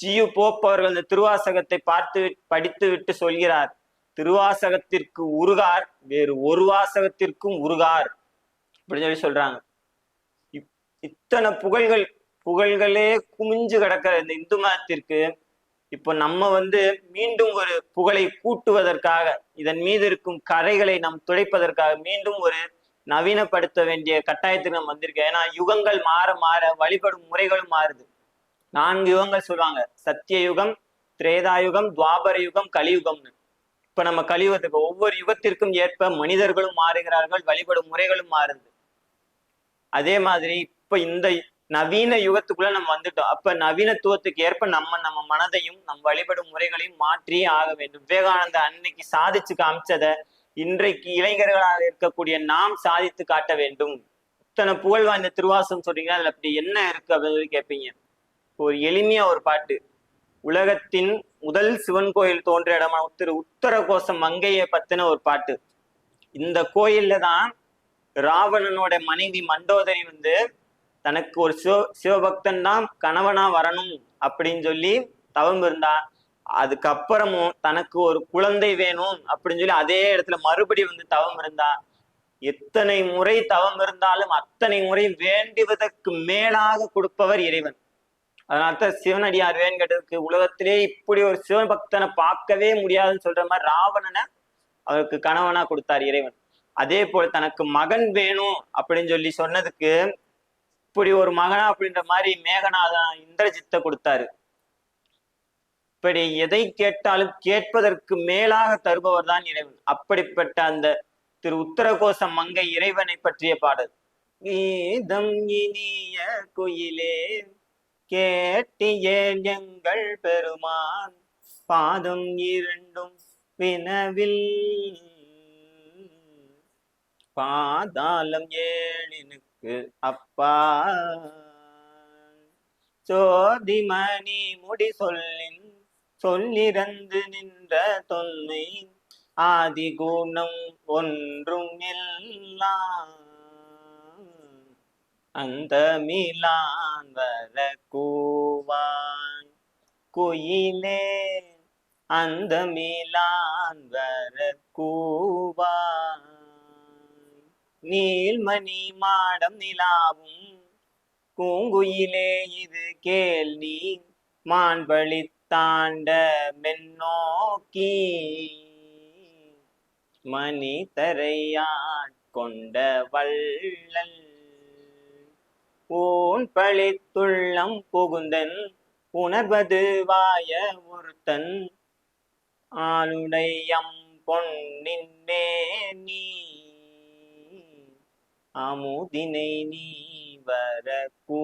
G U Pope அவர்கள் இந்த திருவாசகத்தை படித்து விட்டு சொல்கிறார், திருவாசகத்திற்கு உருகார் வேறு ஒரு வாசகத்திற்கும் உருகார் அப்படின்னு சொல்லி சொல்றாங்க. இத்தனை புகழ்களே குமிஞ்சு கிடக்கிற இந்த இந்து மதத்திற்கு இப்போ நம்ம மீண்டும் ஒரு புகழை கூட்டுவதற்காக, இதன் மீது இருக்கும் கரைகளை நாம் துடைப்பதற்காக மீண்டும் ஒரு நவீனப்படுத்த வேண்டிய கட்டாயத்துக்கு நம்ம வந்திருக்கோம். ஏன்னா யுகங்கள் மாற மாற வழிபடும் முறைகளும் மாறுது. 4 யுகங்கள் சொல்லுவாங்க, சத்திய யுகம், திரேதாயுகம், துவாபர யுகம், கலியுகம்னு. இப்ப நம்ம கலியுகத்துக்கு ஒவ்வொரு யுகத்திற்கும் ஏற்ப மனிதர்களும் மாறுகிறார்கள், வழிபடும் முறைகளும் மாறுது. அதே மாதிரி இப்ப இந்த நவீன யுகத்துக்குள்ள நம்ம வந்துட்டோம். அப்ப நவீனத்துவத்துக்கு ஏற்ப நம்ம மனதையும் நம் வழிபடும் முறைகளையும் மாற்றியே ஆக வேண்டும். விவேகானந்த அன்னைக்கு சாதிச்சு காமிச்சத இன்றைக்கு இளைஞர்களாக இருக்கக்கூடிய நாம் சாதித்து காட்ட வேண்டும். இத்தனை புகழ் வாய்ந்த திருவாசகம் சொல்றீங்கன்னா அதுல அப்படி என்ன இருக்கு அப்படின்னு கேட்பீங்க. ஒரு எளிமையா ஒரு பாட்டு, உலகத்தின் முதல் சிவன் கோயில் தோன்றிய இடமா உத்தரகோசம் மங்கையை பத்தின ஒரு பாட்டு. இந்த கோயில்ல தான் ராவணனோட மனைவி மண்டோதரி தனக்கு ஒரு சிவபக்தன் தான் கணவனா வரணும் அப்படின்னு சொல்லி தவம் இருந்தா. அதுக்கப்புறமும் தனக்கு ஒரு குழந்தை வேணும் அப்படின்னு சொல்லி அதே இடத்துல மறுபடி தவம் இருந்தா. எத்தனை முறை தவம் இருந்தாலும் அத்தனை முறை வேண்டுவதற்கு மேலாக கொடுப்பவர் இறைவன். அதனால்தான் சிவனடியார் வேன் கேட்டதுக்கு, உலகத்திலே இப்படி ஒரு சிவபக்தனை பார்க்கவே முடியாதுன்னு சொல்ற மாதிரி ராவணனை அவருக்கு கணவனா கொடுத்தார் இறைவன். அதே போல தனக்கு மகன் வேணும் அப்படின்னு சொல்லி சொன்னதுக்கு இப்படி ஒரு மகனா அப்படின்ற மாதிரி மேகநாதன் இந்திரஜித்தை கொடுத்தாரு. இப்படி எதை கேட்டாலும் கேட்பதற்கு மேலாக தருபவர் தான் இறைவன். அப்படிப்பட்ட அந்த திரு உத்தரகோசம் மங்கை இறைவனை பற்றிய பாடல். கீதம் இனிய குயிலே கேட்டியேன் எங்கள் பெருமான், பாதம் இரண்டும் வினவில் பாதாளம் ஏழினுக்கு அப்பா, சோதிமணி முடி சொல்லிறந்து நின்ற தொன்மை, ஆதி குணம் ஒன்றும் எல்லாம் அந்த மீளான் வர கூவான் குயிலே, அந்த மீளான் வர கூவான். நீல்மணி மாடம் நிலாவும் பூங்குயிலே இது கேள் நீ, மான்பழி தாண்ட மென்னோக்கி மணி தரையாட்கொண்ட வள்ளல், ஊன் பழித்துள்ளம் புகுந்தன் உணர்வது வாய ஒருத்தன், ஆளுடையம் பொன்னின் நீ அமுதினை நீ வர கூ